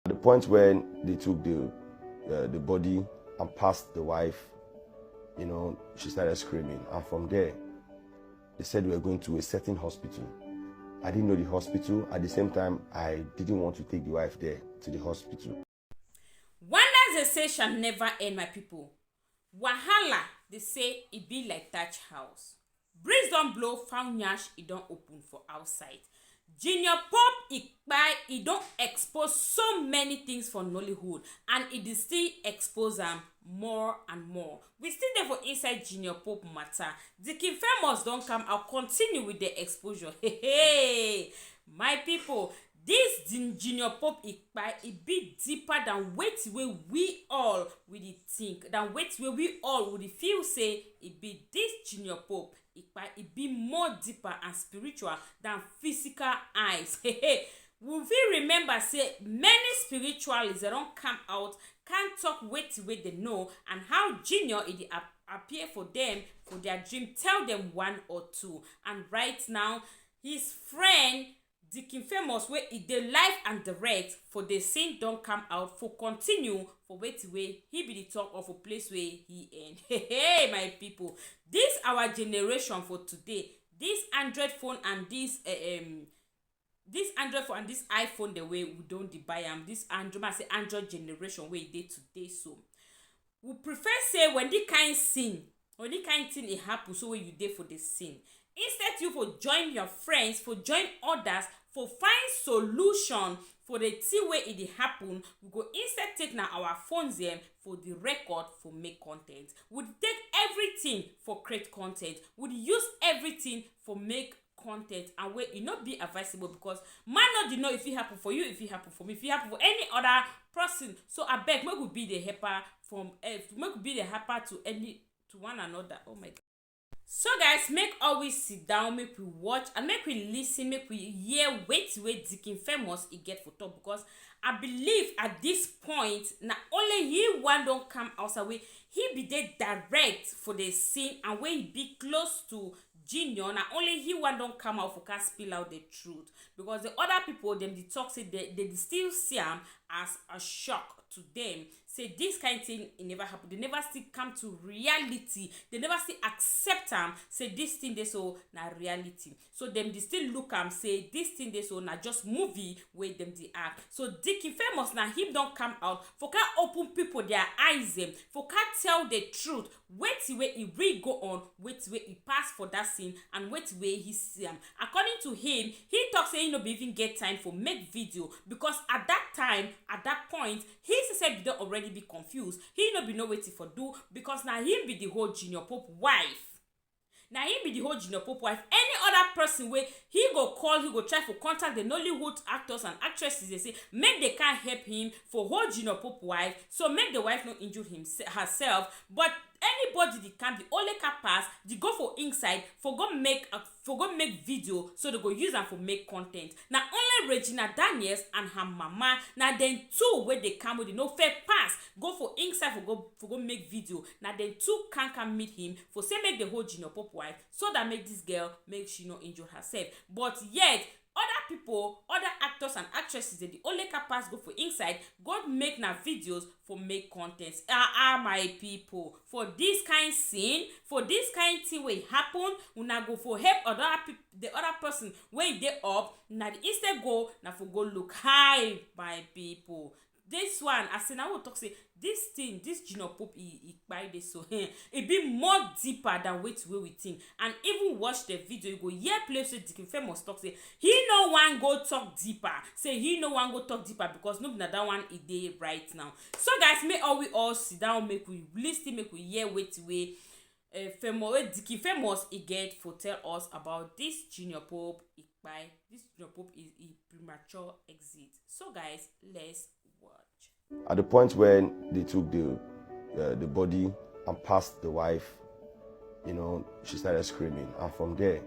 At the point when they took the body and passed the wife, she started screaming. And from there, they said we were going to a certain hospital. I didn't know the hospital. At the same time, I didn't want to take the wife there to the hospital. Wonders they say shall never end, my people. Wahala, they say it be like thatch house. Breeze don't blow, found nyash, it don't open for outside. Junior Pope it don't expose so many things for Nollywood, and it is still expose them more and more. We still there for inside Junior Pope matter. The King Famous don't come. I'll continue with the exposure. Hey, my people, this Junior Pope it be deeper than wait where we all with the think, than wait where we all would feel say it be this Junior Pope. It be more deeper and spiritual than physical eyes. We remember say many spiritualists that don't come out can't talk wait they know, and how Junior it appear for them for their dream, tell them one or two. And right now his friend the King Famous where it the life and direct for the scene don't come out for continue for wait way he be the talk of a place where he end. Hey, my people, this our generation for today. This Android phone and this Android phone and this iPhone the way we don't buy them. This Android generation where it today, so we prefer say when the kind thing it happen, so when you there for the scene, instead you for join your friends, for join others, for find solution for the thing where it happen, we go instead take now our phones them for the record for make content. We take everything for create content. We use everything for make content, and where it not be advisable, because man not did know if it happen for you, if it happen for me, if it happen for any other person. So I beg, make we be the helper from make we be the helper to one another. Oh my God. So guys, make always sit down, make we watch and make we listen, make we hear wait the King Famous it get for top, because I believe at this point not only he one don't come outside way, he be there direct for the scene, and when he be close to Junior, not only he one don't come out for can spill out the truth, because the other people them the talk say they still see him as a shock to them. Say this kind of thing it never happen. They never still come to reality. They never still accept them. Say this thing they so na reality. So them they still look am say this thing they so na just movie where them they act. So the King Famous now him don't come out for can open people their eyes them, for can tell the truth. Wait where he really go on, wait where he pass for that scene, and wait where he see him. According to him, he talks say he no be even get time for make video, because at that time, at that point, he said he don't already be confused. He no be no waiting for do, because now him be the whole Junior Pope wife. Now he be the whole Junior Pope wife. Any other person where he go call, he go try for contact the Nollywood actors and actresses, they say make they can't help him for whole Junior Pope wife, so make the wife not injure herself. But anybody they can, the only can pass, they go for inside for go make video, so they go use them for make content. Now only Regina Daniels and her mama, now then two where they come with the no fair pass, go for inside for go make video. Now then two can meet him for say make the whole Junior Pope wife, so that make this girl make she not injure herself. But yet other people, other actors and actresses, they the only pass go for inside, go make na videos for make contents. My people, for this kind scene, for this kind thing will happen, una go for help other people, the other person where they up, na the instead go na for go look high, my people. This one, as I will talk say this thing, this Junior Pope he buy this, so it be more deeper than wait where we think. And even watch the video, you go hear place where the King Famous talk say he no one go talk deeper. Say he no one go talk deeper, because no that one is there right now. So guys, make we all sit down, make we listen, make we hear wait way famous the King Famous he get for tell us about this Junior Pope he buy. This Junior Pope is premature exit. So guys, let's watch. At the point when they took the body and passed the wife, she started screaming. And from there,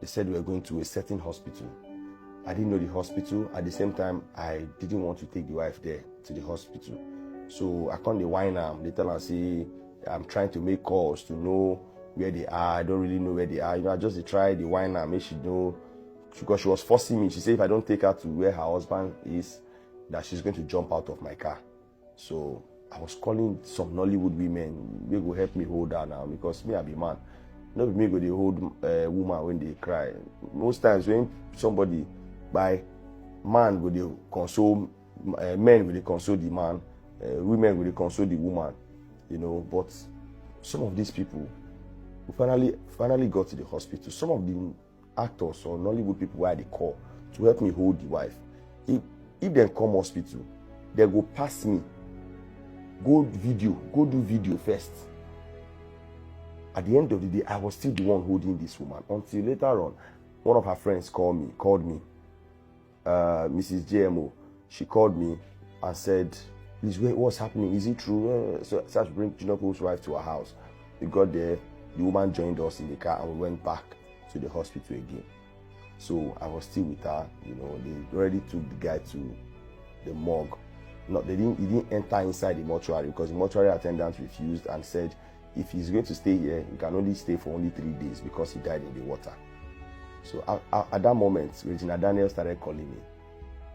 they said we were going to a certain hospital. I didn't know the hospital. At the same time, I didn't want to take the wife there to the hospital. So I can't whine them. They tell her, say, I'm trying to make calls to know where they are. I don't really know where they are. I just try the whine her, make she know, because she was forcing me. She said if I don't take her to where her husband is, that she's going to jump out of my car. So I was calling some Nollywood women. They go help me hold her now because me I be man. Not me go they hold woman when they cry. Most times when somebody by man go they console men will they console the man, women will they console the woman, you know. But some of these people who finally got to the hospital, some of the actors or Nollywood people where they call to help me hold the wife. If they come hospital, they go pass me, go do video first. At the end of the day, I was still the one holding this woman until later on, one of her friends called me, Mrs. JMO. She called me and said, "Please, what's happening? Is it true?" So I had to bring Junior Pope's wife to our house. We got there, the woman joined us in the car and we went back to the hospital again. So I was still with her, you know. They already took the guy to the morgue. He didn't enter inside the mortuary because the mortuary attendant refused and said if he's going to stay here, he can only stay for only 3 days because he died in the water. So at that moment, Regina Daniel started calling me.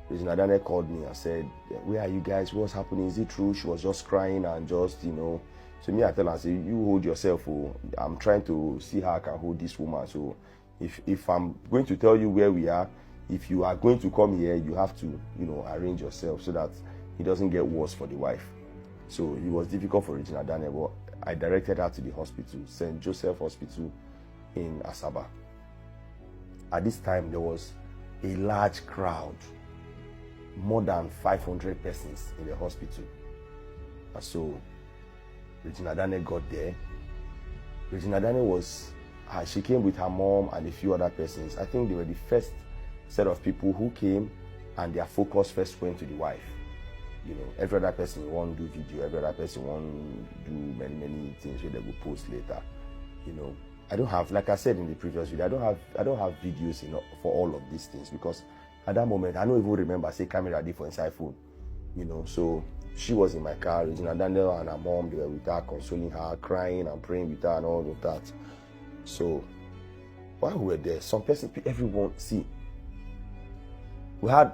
Regina Daniel called me and said, "Where are you guys? What's happening? Is it true?" She was just crying and just, you know. So me, I tell her, I say, "You hold yourself. Oh, I'm trying to see how I can hold this woman. So if I'm going to tell you where we are, if you are going to come here, you have to, you know, arrange yourself so that it doesn't get worse for the wife." So it was difficult for Regina Daniel, but I directed her to the hospital, St. Joseph Hospital in Asaba. At this time, there was a large crowd, more than 500 persons in the hospital. And so Regina Daniel got there. Regina Daniel she came with her mom and a few other persons. I think they were the first set of people who came and their focus first went to the wife. You know, every other person want to do video, every other person want to do many things where they will post later. You know, I don't have, like I said in the previous video, I don't have videos for all of these things because at that moment I don't even remember say camera did for inside phone. You know, so she was in my car, Regina Daniel and her mom, they were with her, consoling her, crying and praying with her and all of that. So while we were there, we had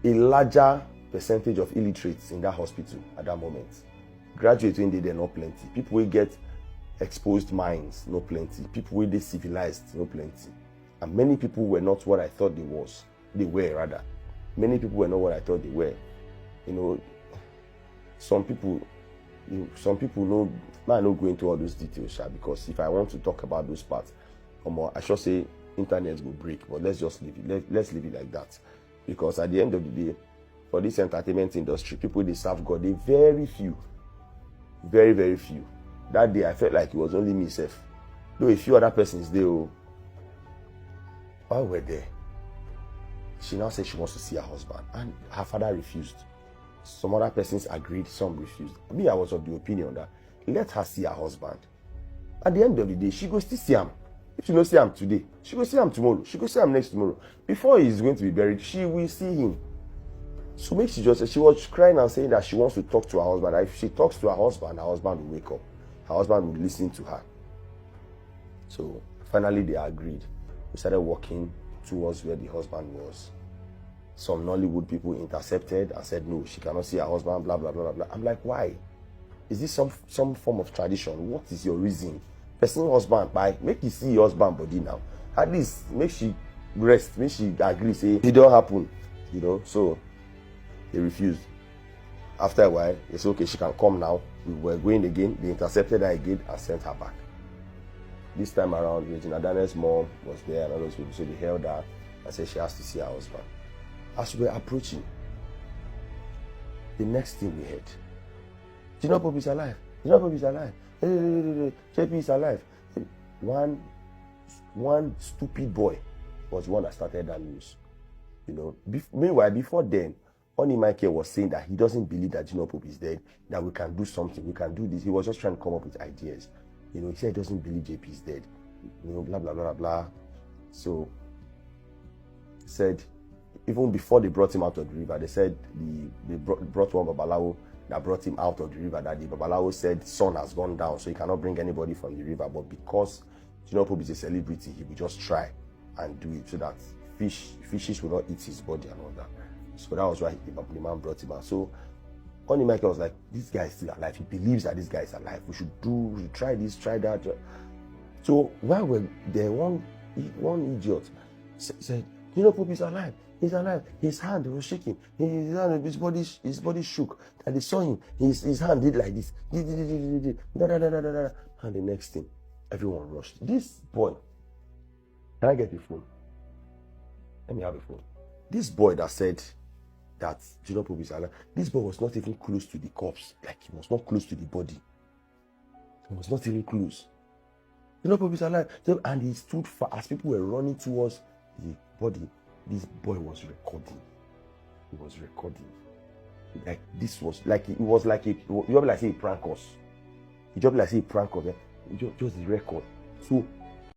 a larger percentage of illiterates in that hospital at that moment. Graduates when they not plenty. People will get exposed minds, no plenty. People will be civilized, no plenty. And many people were not what I thought they were rather. Many people were not what I thought they were. You know, some people know, I not go into all those details, because if I want to talk about those parts, I should say internet will break, but let's just leave it. Let's leave it like that. Because at the end of the day, for this entertainment industry, people they serve God, they very few. Very, very few. That day I felt like it was only me self. Though a few other persons there. While we're there, she now said she wants to see her husband, and her father refused. Some other persons agreed, some refused. Me, I was of the opinion that let her see her husband. At the end of the day, she go still see him. If she don't see him today, she go see him tomorrow. She go see him next tomorrow. Before he is going to be buried, she will see him. So she was crying and saying that she wants to talk to her husband. If she talks to her husband will wake up. Her husband will listen to her. So finally they agreed. We started walking towards where the husband was. Some Nollywood people intercepted and said, no, she cannot see her husband, blah, blah, blah, blah, blah. I'm like, why? Is this some form of tradition? What is your reason? Person husband, make you see your husband body now. At least make she rest, make she agree, say, it don't happen. You know, so they refused. After a while, they said, okay, she can come now. We were going again. They intercepted her again and sent her back. This time around, Regina Daniel's mom was there and all those people. So they held her and said she has to see her husband. As we were approaching, the next thing we heard, Junior Pope is alive. Junior Pope is alive. JP is alive. One stupid boy was the one that started that news. You know. Meanwhile, before then, Oni Michael was saying that he doesn't believe that Junior Pope is dead, that we can do something, we can do this. He was just trying to come up with ideas. You know, he said he doesn't believe JP is dead. You know, blah, blah, blah, blah. So, he said, even before they brought him out of the river, they said they brought one Babalawo that brought him out of the river, that the Babalawo said sun has gone down, so he cannot bring anybody from the river. But because Junior Pope is a celebrity, he will just try and do it so that fishes will not eat his body and all that. So that was why the man brought him out. So Honey Michael was like, this guy is still alive. He believes that this guy is alive. We should try this, try that. So while we're there, one idiot said, Pope is alive. He's alive. His hand was shaking. His body shook. And they saw him. His hand did like this. And the next thing, everyone rushed. This boy, can I get the phone? Let me have the phone. This boy that said that Junior Pope is alive, this boy was not even close to the corpse. Like, he was not close to the body. He was not even close. Junior Pope is alive. And he stood far. As people were running towards the body, this boy was recording. He was recording. Like, this was like, it was like you have like say a prank us. You just like say a prank us. Just the record. So